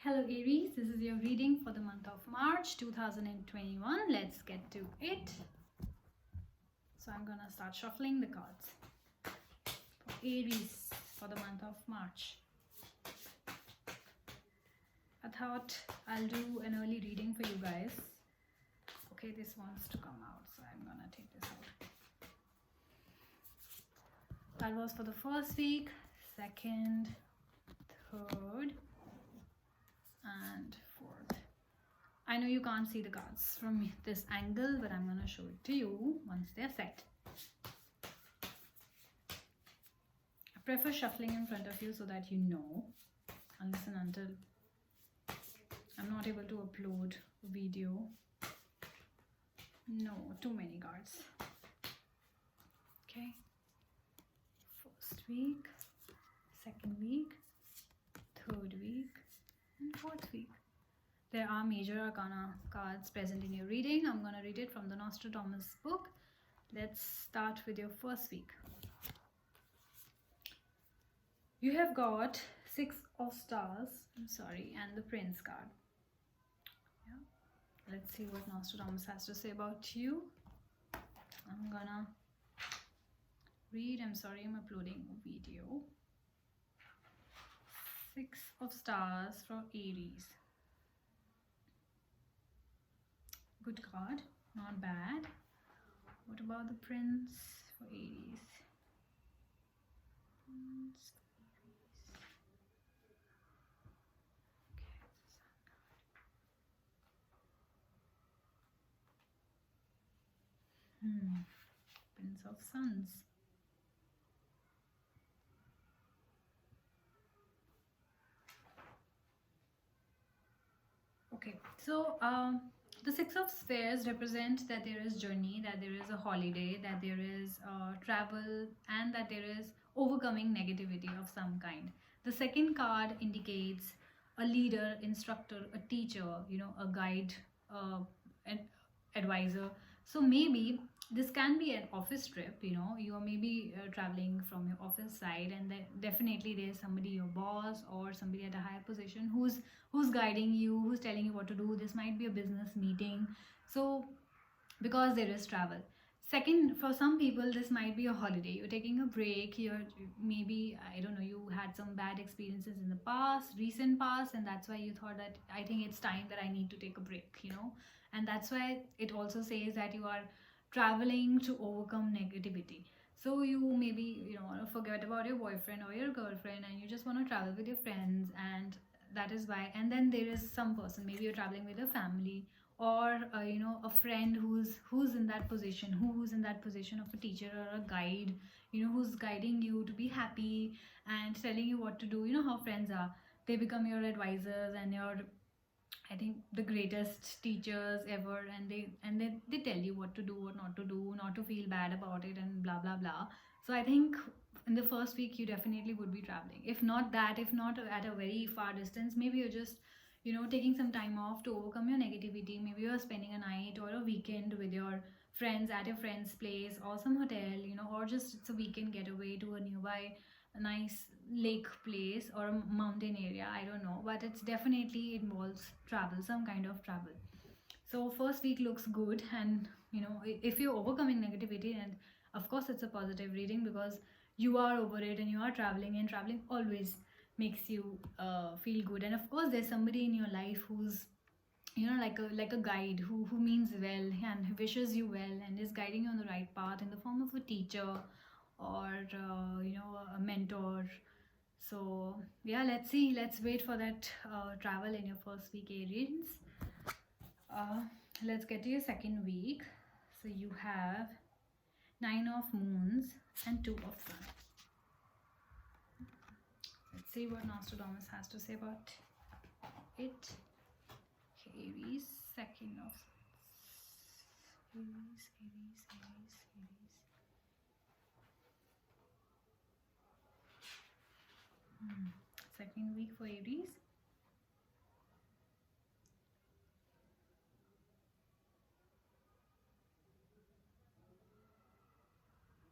Hello Aries, this is your reading for the month of March 2021. Let's get to it. So I'm gonna start shuffling the cards for Aries for the month of March. I thought I'll do an early reading for you guys. Okay, this wants to come out, so I'm gonna take this out. That was for the first week, second, third, and fourth. I know you can't see the cards from this angle, but I'm gonna show it to you once they're set. I prefer shuffling in front of you so that you know, unless and until I'm not able to upload a video. No, too many cards. Okay. First week, second week, third week, and fourth week. There are major arcana cards present in your reading. I'm gonna read it from the Nostradamus book. Let's start with your first week. You have got 6 of stars, and the Prince card. Yeah. Let's see what Nostradamus has to say about you. I'm gonna read. I'm uploading a video. 6 of stars for Aries. Good card, not bad. What about the Prince for Aries? Prince of Suns. Okay, so the 6 of Spheres represent that there is journey, that there is a holiday, that there is travel, and that there is overcoming negativity of some kind. The second card indicates a leader, instructor, a teacher, a guide, an advisor. So maybe this can be an office trip. You are maybe traveling from your office side, and then definitely there's somebody, your boss or somebody at a higher position, who's guiding you, who's telling you what to do. This might be a business meeting, so because there is travel. Second, for some people this might be a holiday. You're taking a break. You're maybe, I don't know, you had some bad experiences in the recent past, and that's why you thought that I think it's time that I need to take a break, and that's why it also says that you are traveling to overcome negativity. So you maybe want to forget about your boyfriend or your girlfriend, and you just want to travel with your friends, and that is why. And then there is some person, maybe you're traveling with a family, or a friend who's in that position, who's in that position of a teacher or a guide, who's guiding you to be happy and telling you what to do. How friends are, they become your advisors and your, I think, the greatest teachers ever, and they tell you what to do, what not to do, not to feel bad about it, and blah blah blah. So I think in the first week you definitely would be traveling. If not at a very far distance, maybe you're just taking some time off to overcome your negativity. Maybe you're spending a night or a weekend with your friends at your friend's place or some hotel, or just it's a weekend getaway to a nearby nice lake place or a mountain area. I don't know, but it's definitely involves travel, some kind of travel. So first week looks good, and if you're overcoming negativity, and of course it's a positive reading because you are over it and you are traveling, and traveling always makes you feel good. And of course there's somebody in your life who's like a guide, who means well and wishes you well and is guiding you on the right path in the form of a teacher or a mentor. So yeah, let's wait for that travel in your first week, Aries. Let's get to your second week. So you have 9 of Moons and 2 of Sun. Let's see what Nostradamus has to say about it. Aries, second of Aries. Second week for Aries.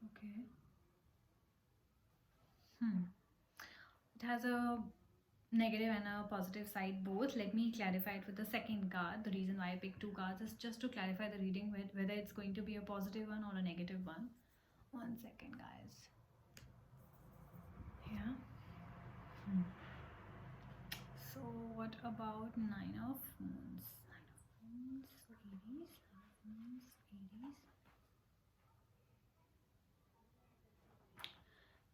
Okay. It has a negative and a positive side both. Let me clarify it with the second card. The reason why I picked two cards is just to clarify the reading with whether it's going to be a positive one or a negative one. One second, guys. Yeah. So what about Nine of Moons? Nine of Moons for Aries. Nine of Moons, Aries.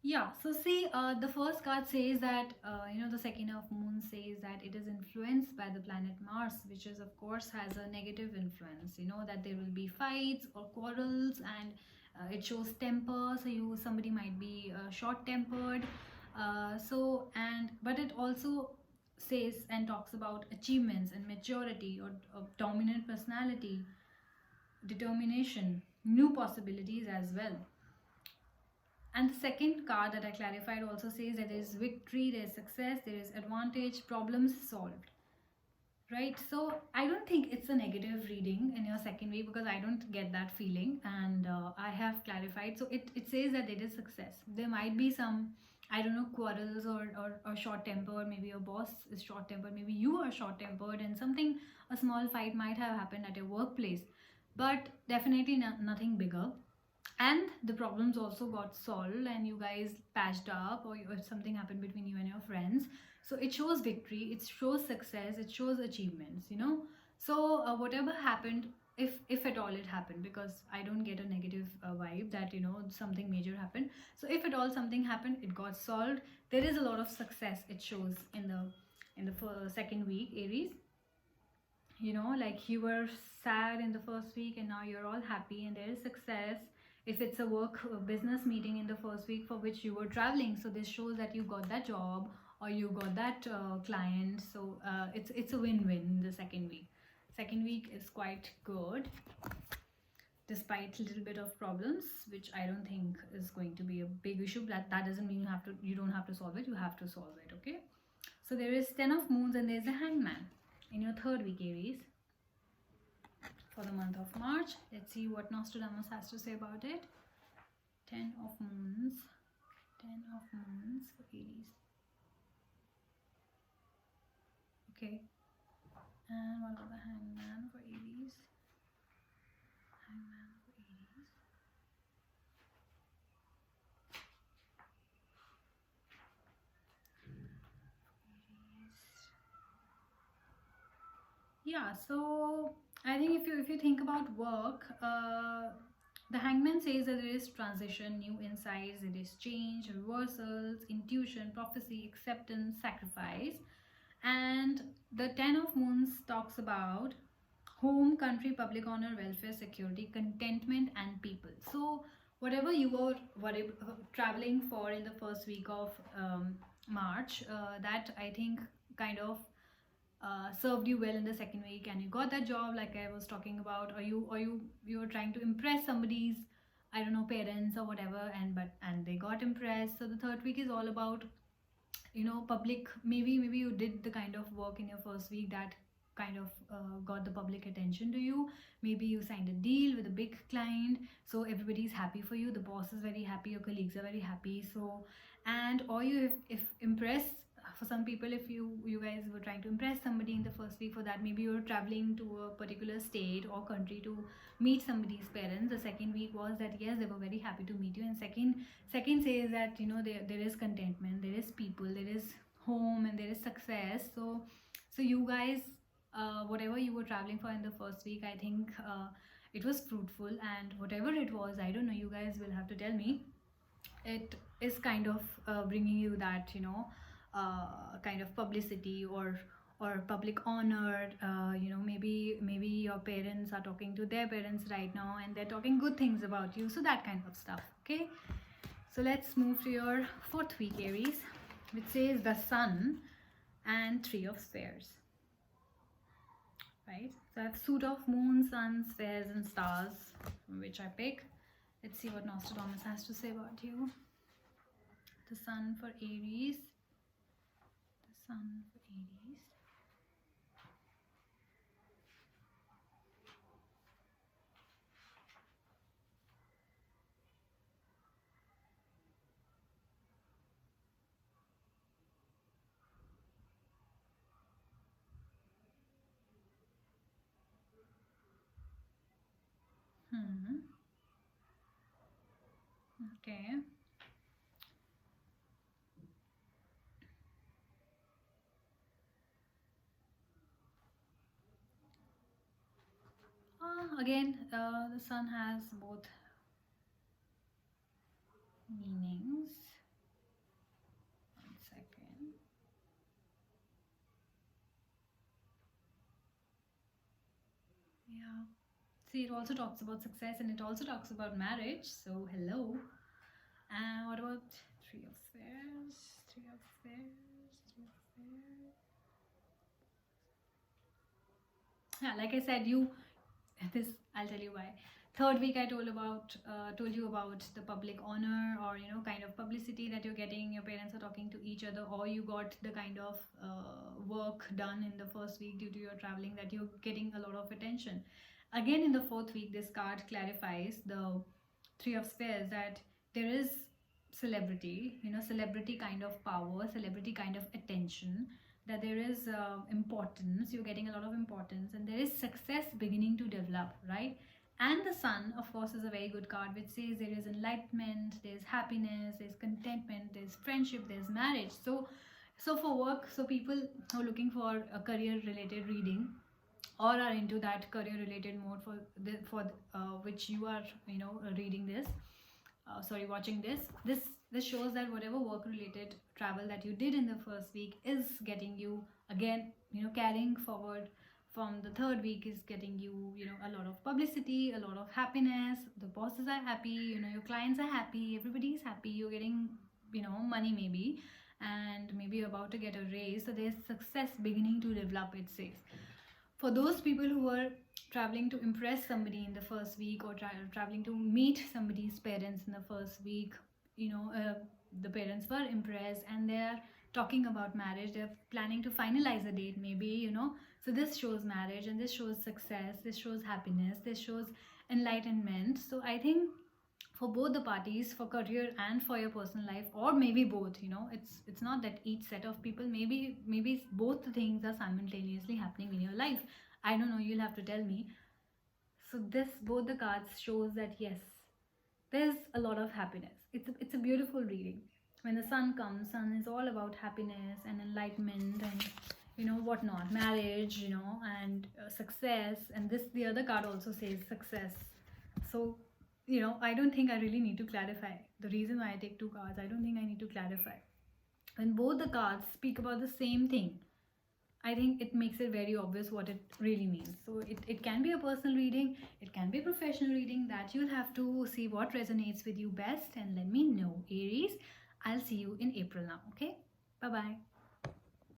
Yeah, so see, the first card says that, the second of moon says that it is influenced by the planet Mars, which is, of course, has a negative influence. You know, that there will be fights or quarrels, and it shows temper. So somebody might be short tempered. But it also says and talks about achievements and maturity or dominant personality, determination, new possibilities as well. And the second card that I clarified also says that there is victory, there is success, there is advantage, problems solved. Right? So I don't think it's a negative reading in your second week because I don't get that feeling, and I have clarified. So it says that there is success. There might be some, I don't know, quarrels or short tempered. Maybe your boss is short tempered, maybe you are short tempered, and a small fight might have happened at your workplace, but definitely nothing bigger. And the problems also got solved and you guys patched up, or something happened between you and your friends. So it shows victory, it shows success, it shows achievements. So whatever happened, if at all it happened, because I don't get a negative vibe that something major happened. So if at all something happened, it got solved. There is a lot of success, it shows in the second week, Aries. Like you were sad in the first week and now you're all happy and there is success. If it's a work business meeting in the first week for which you were traveling, so this shows that you got that job or you got that client. So it's a win-win in the second week is quite good, despite a little bit of problems, which I don't think is going to be a big issue. That doesn't mean you don't have to solve it. You have to solve it. Okay, so there is 10 of moons and there's a hangman in your third week, Aries, for the month of March. Let's see what Nostradamus has to say about it. 10 of moons for Aries. Okay, and what about the hangman for Aries? Hangman for Aries. Yeah, so I think if you think about work, the hangman says that there is transition, new insights, there is change, reversals, intuition, prophecy, acceptance, sacrifice. And the 10 of moons talks about home, country, public honor, welfare, security, contentment, and people. So whatever you were traveling for in the first week of March, that I think kind of served you well in the second week, and you got that job like I was talking about, or you were trying to impress somebody's, I don't know, parents or whatever, and they got impressed. So the third week is all about public. Maybe you did the kind of work in your first week that kind of got the public attention to you. Maybe you signed a deal with a big client, so everybody's happy for you, the boss is very happy, your colleagues are very happy. So, and or you if impress, for some people, if you guys were trying to impress somebody in the first week, for that maybe you're traveling to a particular state or country to meet somebody's parents. The second week was that yes, they were very happy to meet you. And second says that there is contentment, there is people, there is home, and there is success. So you guys, whatever you were traveling for in the first week, I think it was fruitful. And whatever it was, I don't know, you guys will have to tell me. It is kind of bringing you that kind of publicity or public honor. Maybe your parents are talking to their parents right now and they're talking good things about you, so that kind of stuff. Okay, so let's move to your fourth week, Aries, which says the Sun and Three of Spheres. Right, so I have suit of moon, sun, spheres, and stars, from which I pick. Let's see what Nostradamus has to say about you. The Sun for Aries. The Sun for Aries. Okay. Again, the sun has both meanings. One second. Yeah. See, it also talks about success and it also talks about marriage. So, hello. And what about Three of Spheres? Three of Spheres. Three of Spheres. Yeah, like I said, you this I'll tell you why. Third week I told you about the public honor, or kind of publicity that you're getting. Your parents are talking to each other, or you got the kind of work done in the first week due to your traveling, that you're getting a lot of attention. Again, in the fourth week, this card clarifies the Three of Spheres, that there is celebrity, celebrity kind of power, celebrity kind of attention, that there is importance, you're getting a lot of importance, and there is success beginning to develop, right? And the sun, of course, is a very good card, which says there is enlightenment, there's happiness, there's contentment, there's friendship, there's marriage. So for work, so people who are looking for a career related reading, or are into that career related mode, which you are reading this, sorry, watching this shows that whatever work related travel that you did in the first week is getting you, again, carrying forward from the third week, is getting you, a lot of publicity, a lot of happiness. The bosses are happy, your clients are happy, everybody is happy, you're getting money maybe, and maybe you're about to get a raise. So there's success beginning to develop, it says. For those people who were traveling to impress somebody in the first week, or traveling to meet somebody's parents in the first week, the parents were impressed and they're talking about marriage, they're planning to finalize a date maybe, so this shows marriage, and this shows success, this shows happiness, this shows enlightenment. So I think for both the parties, for career and for your personal life, or maybe both, it's not that each set of people, maybe both the things are simultaneously happening in your life. I don't know, you'll have to tell me. So this, both the cards shows that yes, there's a lot of happiness. It's a beautiful reading. When the sun comes, sun is all about happiness and enlightenment, and whatnot, marriage, and success. And this, the other card also says success. So I don't think I really need to clarify. The reason why I take two cards, I don't think I need to clarify. When both the cards speak about the same thing, I think it makes it very obvious what it really means. So it can be a personal reading, it can be a professional reading, that you'll have to see what resonates with you best and let me know, Aries. I'll see you in April now, okay? Bye-bye.